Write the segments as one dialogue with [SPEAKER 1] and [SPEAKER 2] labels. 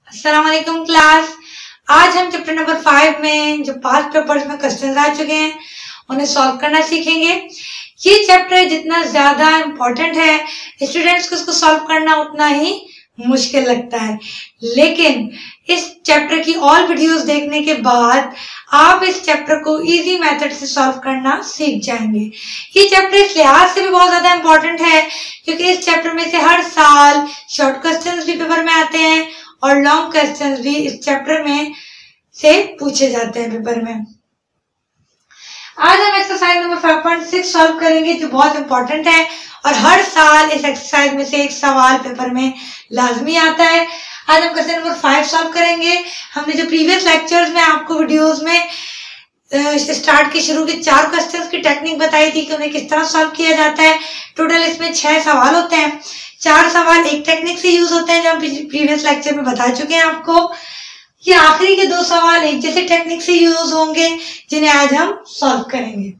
[SPEAKER 1] अस्सलाम वालेकुम क्लास। आज हम चैप्टर नंबर 5 में जो पास्ट पेपर्स में क्वेश्चंस आ चुके हैं उन्हें सॉल्व करना सीखेंगे। ये चैप्टर जितना ज्यादा इम्पोर्टेंट है स्टूडेंट्स को इसको सॉल्व करना उतना ही मुश्किल लगता है, लेकिन इस चैप्टर की ऑल वीडियोस देखने के बाद आप इस चैप्टर को इजी मेथड से सॉल्व करना सीख जाएंगे। ये चैप्टर इस लिहाज से भी बहुत ज्यादा इम्पोर्टेंट है क्योंकि इस चैप्टर में से हर साल शॉर्ट क्वेश्चंस भी पेपर में आते हैं और लॉन्ग क्वेश्चंस भी इस चैप्टर में से पूछे जाते हैं पेपर में। आज हम एक्सरसाइज नंबर 5.6 सॉल्व करेंगे जो बहुत इंपॉर्टेंट है और हर साल इस एक्सरसाइज में से एक सवाल पेपर में लाजमी आता है। आज हम क्वेश्चन नंबर 5 सॉल्व करेंगे। हमने जो प्रीवियस लेक्चर्स में आपको वीडियोस में स्टार्ट के शुरू के 4 क्वेश्चंस की टेक्निक बताई थी कि उन्हें किस तरह सॉल्व किया जाता है। टोटल इसमें 6 सवाल होते हैं। 4 सवाल एक टेक्निक से यूज होते हैं जो हम प्रीवियस लेक्चर में बता चुके हैं आपको। ये आखिरी के 2 सवाल एक जैसे टेक्निक से यूज होंगे जिन्हें आज हम सॉल्व करेंगे।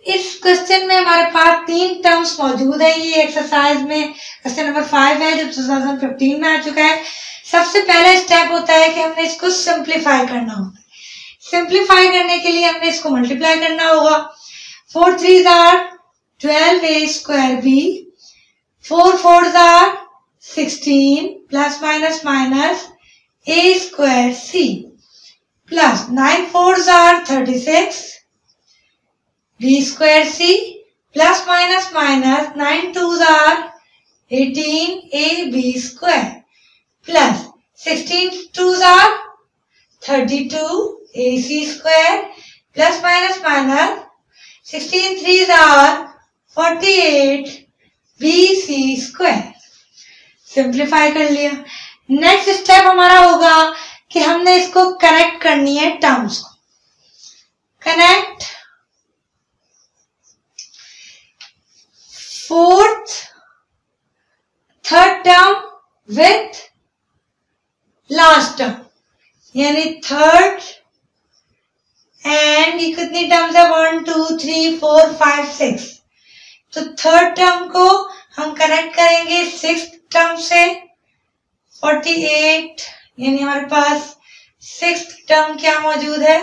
[SPEAKER 1] इस क्वेश्चन में हमारे पास 3 टर्म्स मौजूद है। ये एक्सरसाइज में क्वेश्चन नंबर 5 है जो 2015 में आ चुका है। सबसे पहला स्टेप होता है कि हमने इसको सिंप्लीफाई करना होता है। सिंप्लीफाई करने के लिए हमने इसको मल्टीप्लाई करना होगा। 4 3s are 12a square b, 4 4s are 16 plus minus minus a square c plus 9 4s are 36 b square c plus minus minus 9 2s are 18 ab square plus 16 2s are 32 ac square plus minus minus 16 3s are 48 bc square। Simplify कर लिया। Next step हमारा होगा कि हमने इसको connect करनी है terms को। Connect 4th 3rd term with last term, यानी 3rd एंड ये कितनी टर्म्स है 1 2 3 4 5 6। तो 3rd टर्म को हम कनेक्ट करेंगे 6th टर्म से 48, यानी हमारे पास 6th टर्म क्या मौजूद है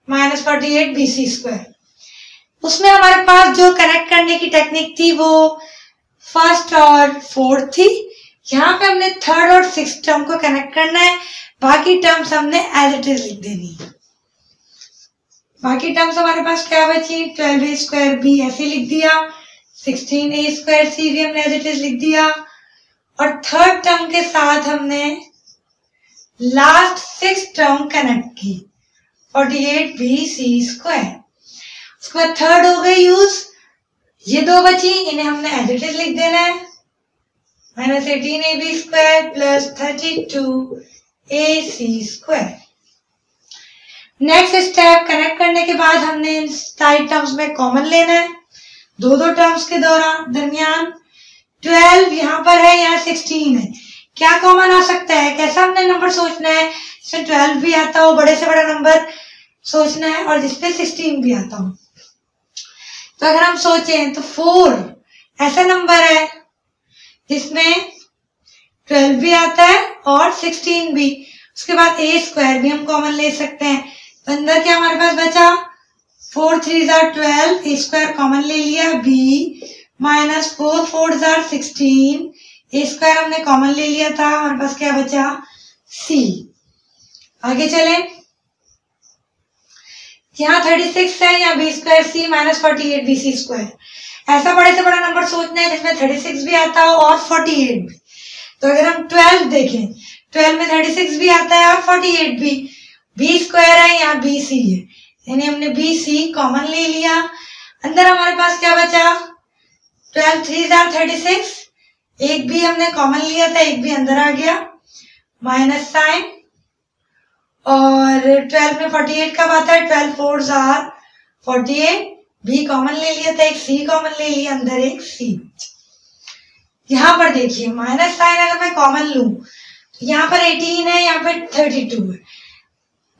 [SPEAKER 1] -48 BC स्क्वायर। उसमें हमारे पास जो कनेक्ट करने की टेक्निक थी वो 1st और 4th थी। यहाँ पे हमने 3rd और 6th टर्म को कनेक्ट करना है। बाकी टर्म्स हमने एज इट इज लिख देनी है। बाकी टर्म्स हमारे पास क्या बची 12a स्क्वायर b ऐसे लिख दिया, 16a स्क्वायर c भी हमने एज इट इज लिख दिया और 3rd टर्म के साथ हमने लास्ट 6th टर्म कनेक्ट की 48 bc स्क्वायर। उसके बाद 3rd हो गई यूज। ये 2 बची, इन्हें हमने एज इट इज लिख देना है -18ab square plus 32 ac square. Next step connect करने के बाद हमने इन साइड टर्म्स में कॉमन लेना है। 2 टर्म्स के दरमियान 12 यहाँ पर है, यहाँ 16 है। क्या कॉमन आ सकता है, कैसा हमने नंबर सोचना है जिसमें 12 भी आता हो, बड़े से बड़ा नंबर सोचना है और जिसपे 16 भी आता हो। तो अगर हम सोचें तो 4 ऐसा नंबर है जिसमें 12 भी आता है और 16 भी। उसके बाद a स्क्वायर भी हम कॉमन ले सकते हैं। तो अंदर क्या हमारे पास बचा 4 3s are 12, a square common ले लिया, b minus 4 4s are 16, a square हमने कॉमन ले लिया था। हमारे पास क्या बचा c। आगे चले, यहाँ 36 है, यहाँ b square c minus 48 bc square. ऐसा बड़े से बड़ा नंबर सोचना है जिसमें 36 भी आता हो और 48 भी। तो अगर हम 12 देखें, 12 में 36 भी आता है और 48 भी। b स्क्वायर है, यहाँ bc है, यानी हमने bc कॉमन ले लिया। अंदर हमारे पास क्या बचा 12 3s are 36, एक भी हमने कॉमन लिया था, एक भी अंदर आ गया, माइनस साइन। और 12 में 48 कब आता है 12 4s are 48, b कॉमन ले लिया था, एक c कॉमन ले लिया, अंदर एक c। यहाँ पर देखिए माइनस साइन अगर मैं कॉमन लूं तो यहाँ पर 18 है, यहाँ पर 32 है।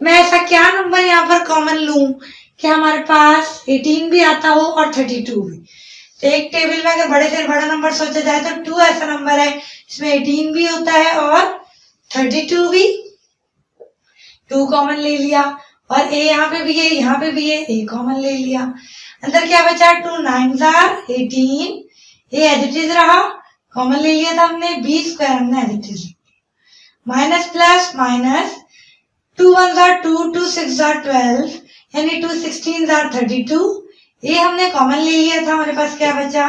[SPEAKER 1] मैं ऐसा क्या नंबर यहाँ पर कॉमन लूं कि हमारे पास 18 भी आता हो और 32 भी। तो एक टेबल में अगर बड़े से बड़ा नंबर सोचा जाए तो 2 ऐसा नंबर है इसमें 18 भी होता है और 32 भी। 2 कॉमन ले लिया और ए यहाँ पे भी है, यहाँ पे भी है, ए कॉमन ले लिया। अंदर क्या बचा? 2 9s are 18, A as it is रहा, कॉमन ले लिया था हमने, बी स्क्वायर हमने as it is, minus plus minus, 2 1s are 2, 2 6s are 12, यानी 2 16s are 32, ये हमने कॉमन ले लिया था, हमारे पास क्या बचा?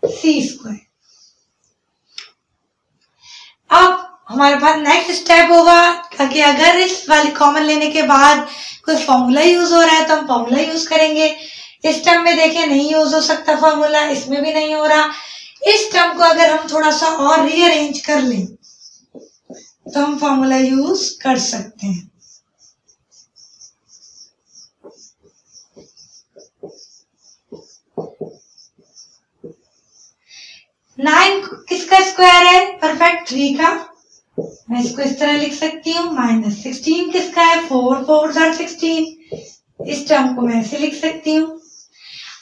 [SPEAKER 1] सी स्क्वायर। अब हमारे पास नेक्स्ट स्टेप होगा कि अगर इस वाली कॉमन लेने के बाद कोई फॉर्मूला यूज हो रहा है तो हम फॉर्मूला यूज करेंगे। इस टर्म में देखें नहीं यूज हो सकता फॉर्मूला, इसमें भी नहीं हो रहा। इस टर्म को अगर हम थोड़ा सा और रीअरेंज कर लें तो हम फॉर्मूला यूज कर सकते हैं। नाइन किसका स्क्वायर है? परफेक्ट 3 का। मैं इसको इस तरह लिख सकती हूँ। माइनस 16 किसका है? 4 4s are 16। इस टर्म को मैं ऐसे लिख सकती हूँ।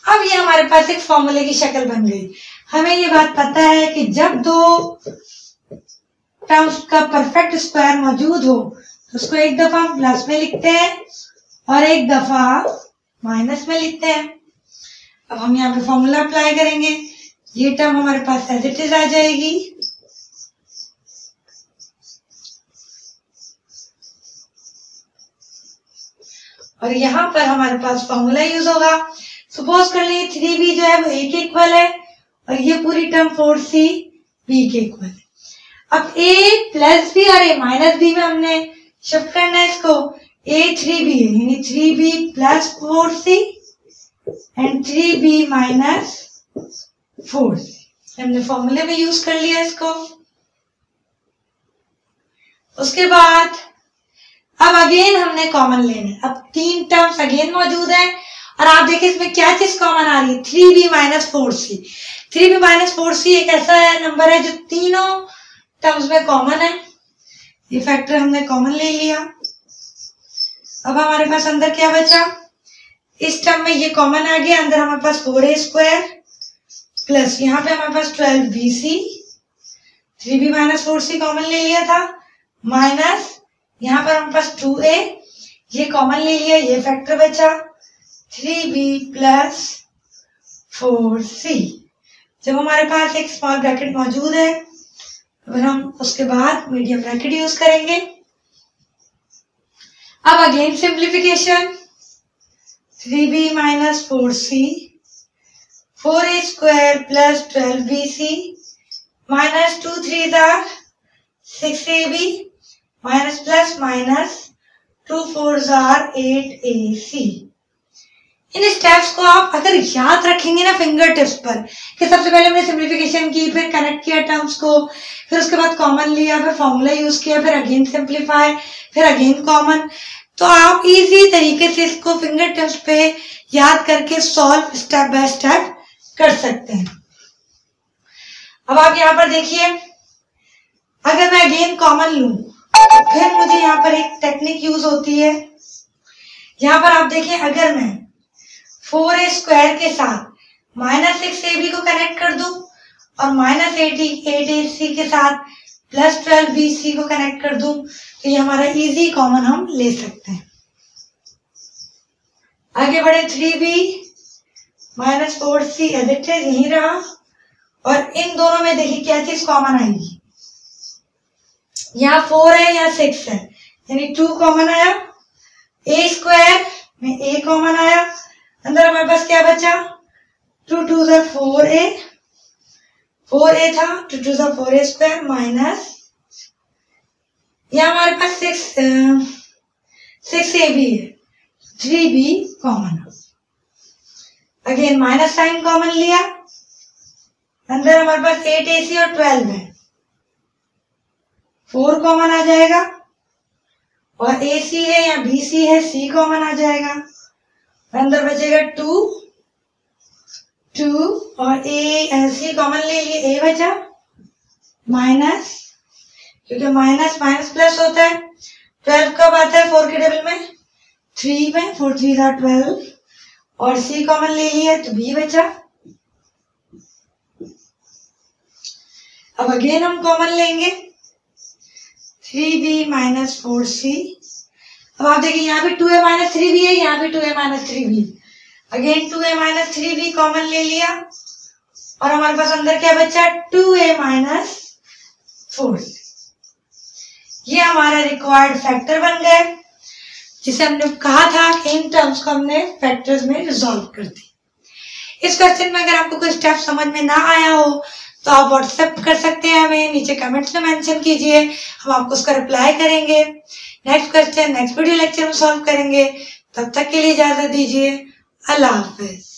[SPEAKER 1] अब ये हमारे पास एक फॉर्मूले की शक्ल बन गई। हमें ये बात पता है कि जब दो टर्म्स का परफेक्ट स्क्वायर मौजूद हो तो उसको एक दफा हम प्लस में लिखते हैं और एक दफा माइनस में लिखते हैं। अब हम यहाँ पे फॉर्मूला अप्लाई करेंगे, ये टर्म हमारे पास एज इट इज आ जाएगी। और यहाँ पर हमारे पास फॉर्मूला यूज होगा। सपोज कर लीजिए 3b जो है वो a के इक्वल है और ये पूरी टर्म 4c b के इक्वल है। अब a प्लस b और a माइनस b में हमने शिफ्ट करना है इसको। a 3b है यानी 3b plus 4c and 3b minus 4c। हमने फॉर्मूले में यूज कर लिया इसको। उसके बाद अब अगेन हमने कॉमन लेना है। अब 3 टर्म्स अगेन मौजूद है और आप देखिए इसमें क्या चीज कॉमन आ रही है? 3b minus 4c। 3b minus 4c एक ऐसा नंबर है जो तीनों टर्म्स में कॉमन है। ये फैक्टर हमने कॉमन ले लिया। अब हमारे पास अंदर क्या बचा? इस टर्म में ये कॉमन आ गया, अंदर हमारे पास 4a स्क्वायर प्लस यहाँ पे हमारे पास 12bc, 3b minus 4c common ले लिया था, माइनस यहाँ पर हमारे पास 2a, ये कॉमन ले लिया, ये फैक्टर बचा 3b प्लस 4c। जब हमारे पास एक स्मॉल ब्रैकेट मौजूद है फिर हम उसके बाद मीडियम ब्रैकेट यूज करेंगे। अब again simplification, 3b minus 4c, 4a square plus 12bc minus 2 3s are 6ab minus plus minus 2 4s are 8ac। In steps को आप अगर याद रखेंगे ना फिंगर टिप्स पर कि सबसे पहले हमने सिंप्लीफिकेशन की, फिर कनेक्ट किया टर्म्स को, फिर उसके बाद कॉमन लिया, फिर फॉर्मूला यूज किया, फिर अगेन सिंप्लीफाई, फिर अगेन कॉमन, तो आप इजी तरीके से इसको फिंगर टिप्स पे याद करके सॉल्व स्टेप बाय स्टेप कर सकते हैं। अब आप यहाँ पर देखिए, अगर मैं अगेन कॉमन लूं फिर मुझे यहाँ पर एक टेक्निक यूज होती है। यहाँ पर आप देखिए, अगर मैं 4a स्क्वायर के साथ माइनस 6ab को कनेक्ट कर दूं और माइनस 8ac के साथ प्लस 12bc को कनेक्ट कर दूं तो ये हमारा इजी कॉमन हम ले सकते हैं। आगे बढ़े, 3b minus 4c as it is यही रहा और इन दोनों में देखिए क्या चीज कॉमन आएगी। यहाँ 4 है, यहाँ 6 है, यानी 2 कॉमन आया, a स्क्वायर में a कॉमन आया, अंदर हमारे पास क्या बचा? 2 2s are 4a, 4a था, 2 2s are 4a square minus यहाँ हमारे पास 6ab है, 3b common, again minus sign common लिया, अंदर हमारे पास 8ac और 12 है, 4 कॉमन आ जाएगा और ac है या bc है, c कॉमन आ जाएगा, अंदर बचेगा 2 2 और c कॉमन ले लिए, a बचा माइनस, क्योंकि माइनस माइनस प्लस होता है, 12 कब आता है 4 के टेबल में? 3 में 4 3 था 12 और c कॉमन ले लिया तो b बचा। अब अगेन हम कॉमन लेंगे 3b माइनस 4c। अब आप देखिए यहाँ पे 2a माइनस 3b है, यहाँ पे 2a minus 3b। Again 2a minus 3b common ले लिया और हमारे पास अंदर क्या बचा 2a माइनस 4c। ये हमारा रिक्वायर्ड फैक्टर बन गए जिसे हमने कहा था कि इन टर्म्स को हमने फैक्टर्स में रिजॉल्व कर दी। इस क्वेश्चन में अगर आपको कोई स्टेप समझ में ना आया हो तो आप व्हाट्सएप कर सकते हैं, हमें नीचे कमेंट्स में मेंशन कीजिए, हम आपको उसका रिप्लाई करेंगे। Next question next video lecture में सॉल्व करेंगे। तब तक के लिए इजाजत दीजिए। अल्लाह हाफिज।